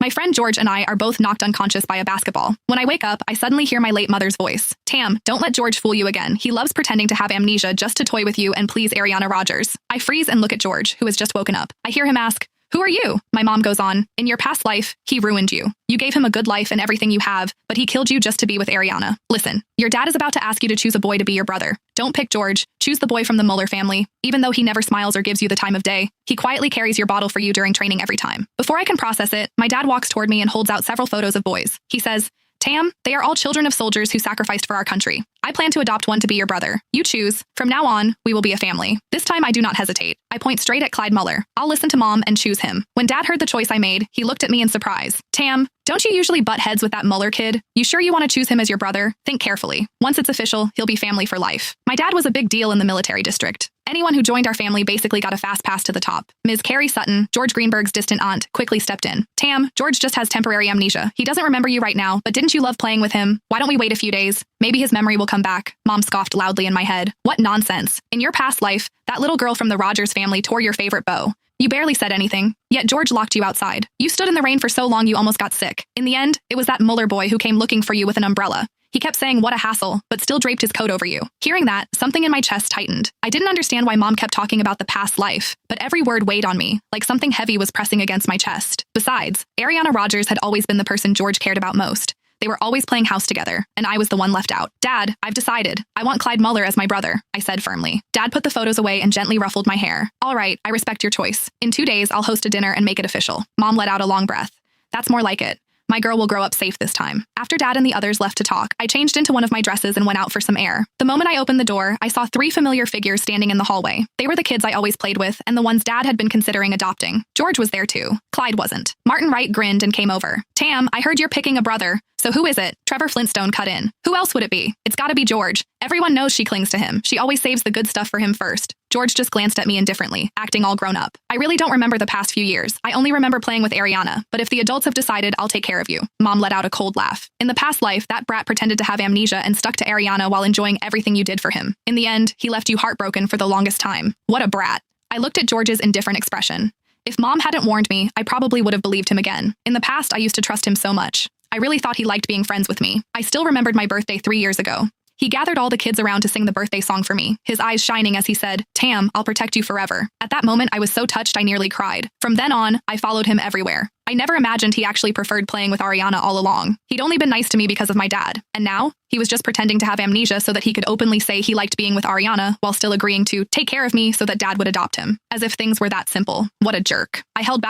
My friend George and I are both knocked unconscious by a basketball. When I wake up, I suddenly hear my late mother's voice. Tam, don't let George fool you again. He loves pretending to have amnesia just to toy with you and please Ariana Rogers. I freeze and look at George, who has just woken up. I hear him ask, "Who are you?" My mom goes on, "In your past life, he ruined you. You gave him a good life and everything you have, but he killed you just to be with Ariana. Listen, your dad is about to ask you to choose a boy to be your brother. Don't pick George. Choose the boy from the Mueller family. Even though he never smiles or gives you the time of day, he quietly carries your bottle for you during training every time." Before I can process it, my dad walks toward me and holds out several photos of boys. He says, "Tam, they are all children of soldiers who sacrificed for our country. I plan to adopt one to be your brother. You choose. From now on, we will be a family." This time I do not hesitate. I point straight at Clyde Mueller. I'll listen to Mom and choose him. When Dad heard the choice I made, he looked at me in surprise. "Tam, don't you usually butt heads with that Mueller kid? You sure you want to choose him as your brother? Think carefully. Once it's official, he'll be family for life." My dad was a big deal in the military district. Anyone who joined our family basically got a fast pass to the top. Ms. Carrie Sutton, George Greenberg's distant aunt, quickly stepped in. "Tam, George just has temporary amnesia. He doesn't remember you right now, but didn't you love playing with him? Why don't we wait a few days? Maybe his memory will come back." Mom scoffed loudly in my head. "What nonsense. In your past life, that little girl from the Rogers family tore your favorite beau. You barely said anything, yet George locked you outside. You stood in the rain for so long you almost got sick. In the end, it was that Mueller boy who came looking for you with an umbrella. He kept saying what a hassle, but still draped his coat over you." Hearing that, something in my chest tightened. I didn't understand why Mom kept talking about the past life, but every word weighed on me, like something heavy was pressing against my chest. Besides, Ariana Rogers had always been the person George cared about most. They were always playing house together, and I was the one left out. "Dad, I've decided. I want Clyde Mueller as my brother," I said firmly. Dad put the photos away and gently ruffled my hair. "All right, I respect your choice. In 2 days, I'll host a dinner and make it official." Mom let out a long breath. "That's more like it. My girl will grow up safe this time." After Dad and the others left to talk, I changed into one of my dresses and went out for some air. The moment I opened the door, I saw 3 familiar figures standing in the hallway. They were the kids I always played with and the ones Dad had been considering adopting. George was there too. Clyde wasn't. Martin Wright grinned and came over. "Tam, I heard you're picking a brother. So who is it?" Trevor Flintstone cut in. "Who else would it be? It's gotta be George. Everyone knows she clings to him. She always saves the good stuff for him first." George just glanced at me indifferently, acting all grown up. "I really don't remember the past few years. I only remember playing with Ariana, but if the adults have decided, I'll take care of you." Mom let out a cold laugh. "In the past life, that brat pretended to have amnesia and stuck to Ariana while enjoying everything you did for him. In the end, he left you heartbroken for the longest time. What a brat." I looked at George's indifferent expression. If Mom hadn't warned me, I probably would have believed him again. In the past, I used to trust him so much. I really thought he liked being friends with me. I still remembered my birthday 3 years ago. He gathered all the kids around to sing the birthday song for me, his eyes shining as he said, "Tam, I'll protect you forever." At that moment, I was so touched I nearly cried. From then on, I followed him everywhere. I never imagined he actually preferred playing with Ariana all along. He'd only been nice to me because of my dad. And now, he was just pretending to have amnesia so that he could openly say he liked being with Ariana while still agreeing to take care of me so that Dad would adopt him. As if things were that simple. What a jerk. I held back